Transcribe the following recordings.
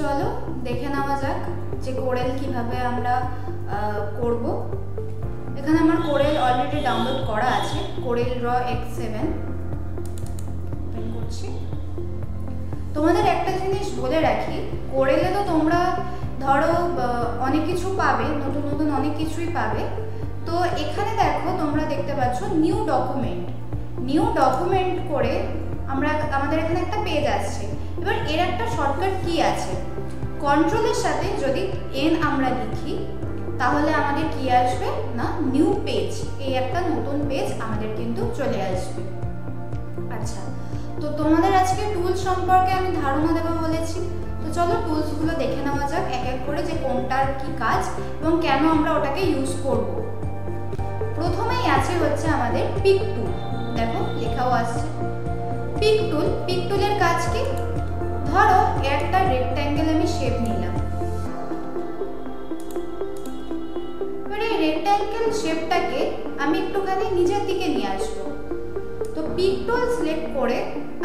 চলো দেখে নেওয়া যাক যে কোরেল কিভাবে আমরা করব। এখানে আমার কোরেল অলরেডি ডাউনলোড করা আছে, কোরেল র X7 ওপেন করছি। তোমাদের একটা জিনিস বলে রাখি, কোরেলে তো তোমরা ধরো অনেক কিছু পাবে, নতুন নতুন অনেক কিছুই পাবে। তো এখানে দেখো তোমরা দেখতে পাচ্ছ নিউ ডকুমেন্ট করে আমাদের এখানে একটা পেজ আসছে। এবার এর একটা শর্টকাট কি আছে, কন্ট্রোলের সাথে যদি N আমরা লিখি তাহলে আমাদের কি আসবে না নিউ পেজ, এই একটা নতুন পেজ আমাদের কিন্তু চলে আসবে। আচ্ছা, তো তোমাদের আজকে টুলস সম্পর্কে আমি ধারণা দেবো বলেছি, তো চলো টুলসগুলো দেখে নেওয়া যাক এক এক করে, যে কোনটার কি কাজ এবং কেন আমরা ওটাকে ইউজ করব। প্রথমেই আছে হচ্ছে আমাদের পিক টুল, দেখো লেখাও আসছে পিক টুলের কাজ কি, ধরো একটা রেক্ট্যাঙ্গেল আমি শেপ নিলাম, এবার এই রেক্ট্যাঙ্গেল শেপটাকে আমি একটুখানি নিচের দিকে নিয়ে আসবো। তো পিক টুল সিলেক্ট করে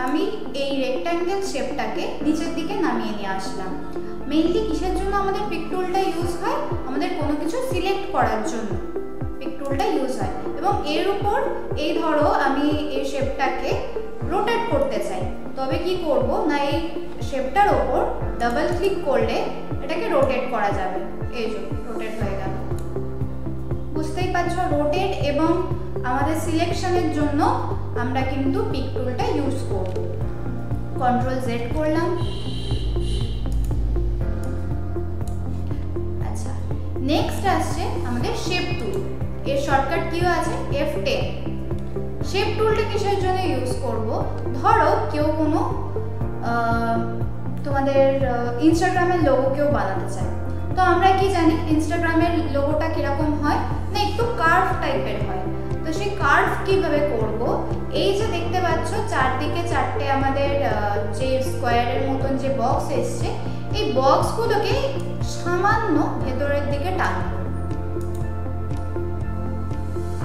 আমি এই রেক্ট্যাঙ্গেল শেপটাকে নিচের দিকে নামিয়ে নিয়ে আসলাম। মেইনলি কিসের জন্য আমাদের পিক টুলটা ইউজ হয়, আমাদের কোনো কিছু সিলেক্ট করার জন্য পিক টুলটা ইউজ হয়। এবং এর উপর এই ধরো আমি এই শেপটাকে রোটেট করতে চাই, তবে কি করব না এই শেপটার ওপর ডাবল ক্লিক করলে এটাকে রোটেট করা যাবে। এই যে রোটেট হয়ে গেল, বুঝতেই পারছো রোটেট এবং আমাদের সিলেকশনের জন্য আমরা কিন্তু পিক টুলটা ইউজ করব। কন্ট্রোল জেড করলাম। আচ্ছা, নেক্সট আসছে আমাদের শেপ টুল, এর শর্টকাট কিও আছে F10। শেপ টুলটা কিসের জন্য ইউজ করব, ধরো কেউ কোনো তোমাদের ইনস্টাগ্রামের লোগো কেউ বানাতে চায়, তো আমরা কি জানি ইনস্টাগ্রামের লোগোটা কিরকম হয় না একটু কার্ভ টাইপের হয়। তো সেই কার্ভ কিভাবে করব, এই যে দেখতে পাচ্ছ চারদিকে চারটে আমাদের যে স্কোয়ারের মতন যে বক্স এসছে, এই বক্সগুলোকে সামান্য ভেতরের দিকে টানবো।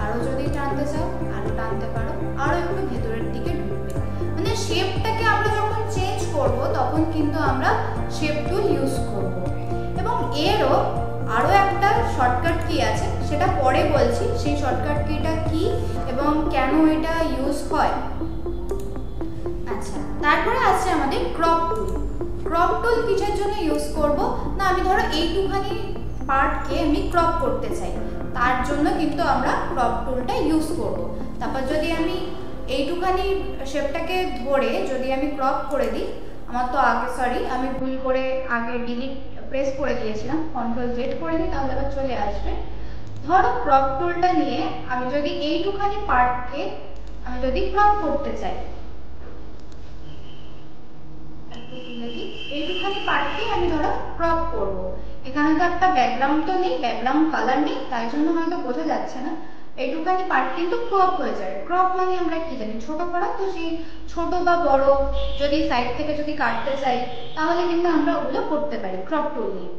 আরো যদি টানতে চাও আরো টানতে পারো, আরো একটু ভেতরের দিকে ঢুকবে। মানে শেপটাকে আমরা যখন চেঞ্জ করব তখন কিন্তু আমরা শেপ টুল ইউজ করব। এবং এরও আরো একটা শর্টকাট কি আছে সেটা পরে বলছি, সেই শর্টকাট কিটা কি এবং কেন এটা ইউজ হয়। আচ্ছা, তারপরে আছে আমাদের ক্রপ টুল কিসের জন্য ইউজ করব না, আমি ধরো এইটুখানি পার্টকে আমি ক্রপ করতে চাই, তার জন্য কিন্তু আমরা ক্রপ টুলটা ইউজ করব। তারপর যদি আমি এইটুখানি শেপটাকে ধরে যদি আমি ক্রপ করে দিই, আমার তো আগে আমি ভুল করে আগে ডিলিট প্রেস করে দিয়েছিলাম, কন্ট্রোল জেড করে দিই তাহলে আবার চলে আসবে। ধরো ক্রপ টুলটা নিয়ে আমি যদি এইটুখানি পার্টকে আমি যদি ক্রপ করতে চাই, এইটুখানি পার্টকে আমি ধরো ক্রপ করব। এখানে তো একটা ব্যাকগ্রাউন্ড তো নেই, ব্যাকগ্রাউন্ড কালার নেই, তাই জন্য হয়তো বোঝা যাচ্ছে না। এইটুখানি পার্ট কিন্তু ক্রপ হয়ে যায়। ক্রপ মানে আমরা কি জানি ছোট করা, তো সেই ছোট বা বড় যদি সাইড থেকে যদি কাটতে চাই তাহলে কিন্তু আমরা ওগুলো করতে পারি ক্রপ টুল দিয়ে।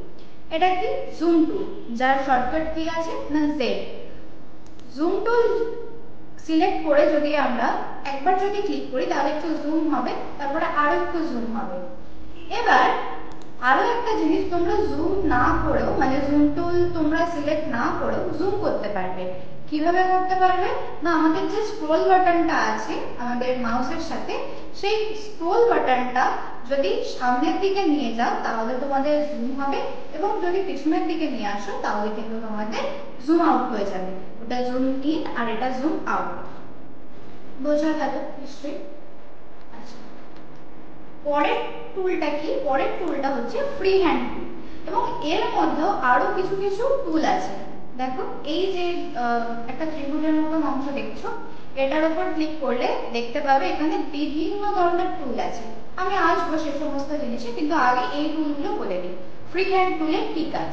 এটা কি জুম টুল, যার শর্টকাট কি আছে না জেড। জুম টুল সিলেক্ট করে যদি আমরা একবার যদি ক্লিক করি তাহলে একটু জুম হবে, তারপরে আরো একটু জুম হবে। এবার আরো একটা জিনিস, তোমরা জুম না করেও মানে জুম টুল তোমরা সিলেক্ট না করেও জুম করতে পারবে। কিভাবে করতে পারবে না, আমাদের যে স্ক্রল বাটনটা আছে আমাদের মাউসের সাথে, সেই স্ক্রল বাটনটা যদি সামনের দিকে নিয়ে যাও তাহলে তোমাদের জুম হবে, এবং যদি পিছনের দিকে নিয়ে আসো তাহলে কিন্তু তোমাদের জুম আউট হয়ে যাবে। ওটা জুম ইন আর এটা জুম আউট। বোঝা গেল নিশ্চয়ই? আচ্ছা, পরের টুলটা কি, পরের টুলটা হচ্ছে ফ্রি হ্যান্ড টুল, এবং এর মধ্যেও আরো কিছু টুল আছে। দেখো এই যে একটা ত্রিভুজের মতন অংশ দেখছো, এটার উপর ক্লিক করলে দেখতে পাবে এখানে বিভিন্ন ধরনের টুল আছে। আমি আসবো সে সমস্ত জিনিসে, কিন্তু আগে এই টুলগুলো বলে দিই। ফ্রি হ্যান্ড টুলের কি কাজ,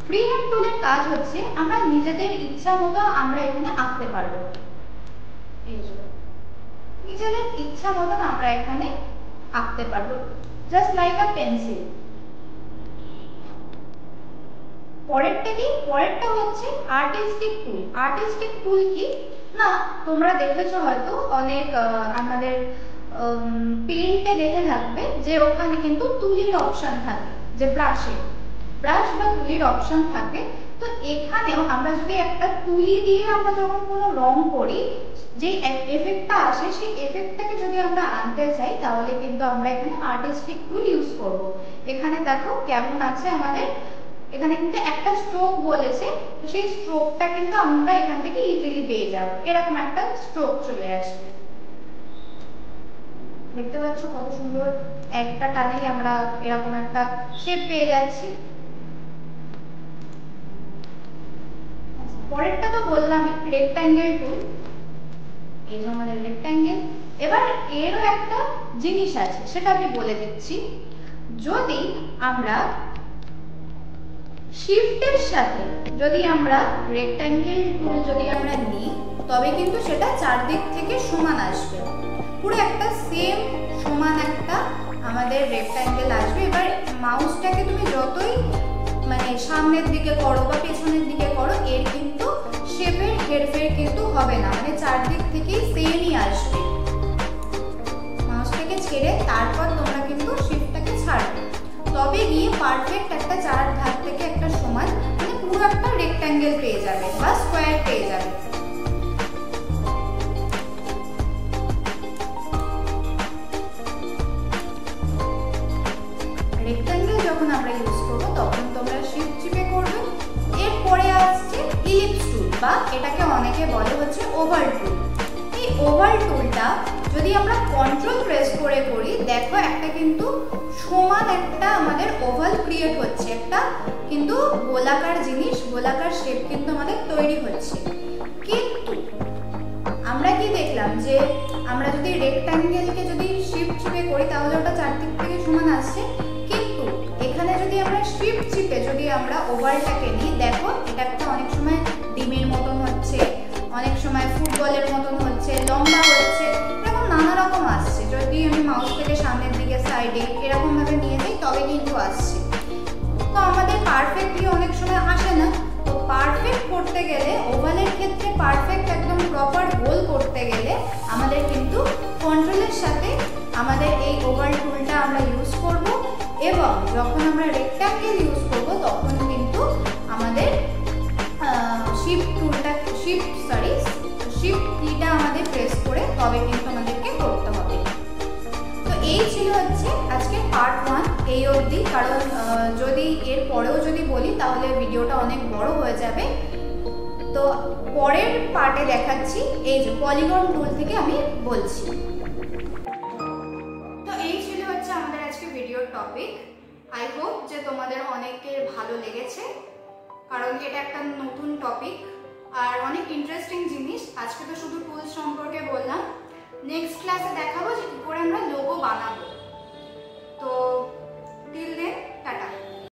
ফ্রি হ্যান্ড টুলের কাজ হচ্ছে আমরা নিজেদের ইচ্ছা মতো আমরা এখানে আঁকতে পারবো। নিজেদের ইচ্ছা মতন আমরা এখানে আঁকতে পারবো, জাস্ট লাইক আ পেন্সিল। পরেরটা কি, পরেরটা হচ্ছে আর্টিস্টিক টুল। আর্টিস্টিক টুল কি না, তোমরা দেখেছো হয়তো অনেক আমাদের পেইন্টে দেখে থাকবে যে ওখানে কিন্তু তুলির অপশন থাকে, যে ব্রাশ বা তুলির অপশন থাকে। তো এখানেও আমরা যদি একটা তুলি দিয়ে আমরা যখন কোনো রং করি, যে এফেক্টটা আসে সেই এফেক্টটাকে যদি আমরা আনতে চাই তাহলে কিন্তু আমরা এখানে আর্টিস্টিক টুল ইউজ করব। এখানে দেখো কেমন আছে আমাদের, এখানে কিন্তু একটা স্ট্রোক বলেছে, তো সেই স্ট্রোকটা কিন্তু আমরা এখান থেকে ইজিলি পেয়ে যাব। এরকম একটা স্ট্রোক চলে আসবে, দেখতে পাচ্ছ কত সুন্দর, একটা টানেই আমরা এরকম একটা শেপ পেয়ে যাচ্ছি। পরেরটা তো বললাম রেক্ট্যাঙ্গেল টুল, এই যে আমাদের রেক্ট্যাঙ্গেল। এবার এরও একটা জিনিস আছে, সেটা আমি বলে দিচ্ছি। যদি আমরা শিফটের সাথে যদি আমরা রেক্ট্যাঙ্গেল টুল যদি আমরা নিই, তবে কিন্তু সেটা চারদিক থেকে সমান আসবে, পুরো একটা সেম সমান একটা আমাদের রেক্ট্যাঙ্গেল আসবে। এবার মাউসটাকে তুমি যতই মানে সামনের দিকে করো বা পেছনের দিকে করো, এর কিন্তু শেপের হেরফের কিন্তু হবে না, মানে চারদিক থেকেই সেমই আসবে। মাউসটাকে ছেড়ে তারপর তোমরা কিন্তু শিফটটাকে ছাড়বে, তবে গিয়ে পারফেক্ট একটা চার ধার থেকে একটা সমান, মানে পুরো একটা রেক্ট্যাঙ্গেল পেয়ে যাবে বা স্কোয়ার পেয়ে যাবে। রেক্ট্যাঙ্গেল যখন আমরা ইউজ করব তখন তোমরা শিফট চিপে করবে। এরপরে আসছে ইলিপস টুল, বা এটাকে অনেকে বলে হচ্ছে ওভাল টুল। এই ওভাল টুলটা যদি আমরা কন্ট্রোল প্রেস করে করি, দেখো একটা কিন্তু সমান একটা আমাদের ওভাল ক্রিয়েট হচ্ছে, একটা কিন্তু গোলাকার জিনিস, গোলাকার শেপ কিন্তু আমাদের তৈরি হচ্ছে। কিন্তু আমরা কি দেখলাম যে আমরা যদি রেক্ট্যাঙ্গেলকে যদি শিফট চিপে করি তাহলে ওটা চারদিক থেকে সমান আসছে, কিন্তু এখানে যদি আমরা শিফট চিপে যদি আমরা ওভালটাকে নিই, দেখো এটা একটা অনেক সময় ডিমের মতন হচ্ছে, অনেক সময় ফুটবলের মতন হচ্ছে, লম্বা হচ্ছে, এরকম নানা রকম আসছে। যদি আমি মাউস থেকে সামনের দিকে সাইডে এরকম ভাবে নিয়ে যাই তবে কিন্তু আসছে। তো আমাদের পারফেক্টলি অনেক সময় আসে না, তো পারফেক্ট করতে গেলে ওভালের ক্ষেত্রে পারফেক্ট একদম প্রপার গোল করতে গেলে আমাদের কিন্তু কন্ট্রোলের সাথে আমাদের এই ওভাল টুলটা আমরা ইউজ করব, এবং যখন আমরা রেক্ট্যাঙ্গেল ইউজ করব তখন কিন্তু আমাদের শিফট কিটা আমাদের প্রেস করে তবে কিন্তু আমাদেরকে করতে হবে। তো এই ছিল হচ্ছে আজকে পার্ট 1 এই অবধি, কারণ যদি এর পরেও যদি বলি তাহলে ভিডিওটা অনেক বড় হয়ে যাবে। তো পরের পার্টে দেখাচ্ছি এই যে পলিগন টুল থেকে আমি বলছি। তো এই ছিল হচ্ছে আমাদের আজকে ভিডিওর টপিক। আই হোপ যে তোমাদের অনেকের ভালো লেগেছে, কারণ এটা একটা নতুন টপিক আর অনেক ইন্টারেস্টিং জিনিস। আজকে তো শুধু টুলস সম্পর্কে বললাম, নেক্সট ক্লাসে দেখাবো যে কি করে আমরা লোগো বানাবো। তো টিল দেন টাটা।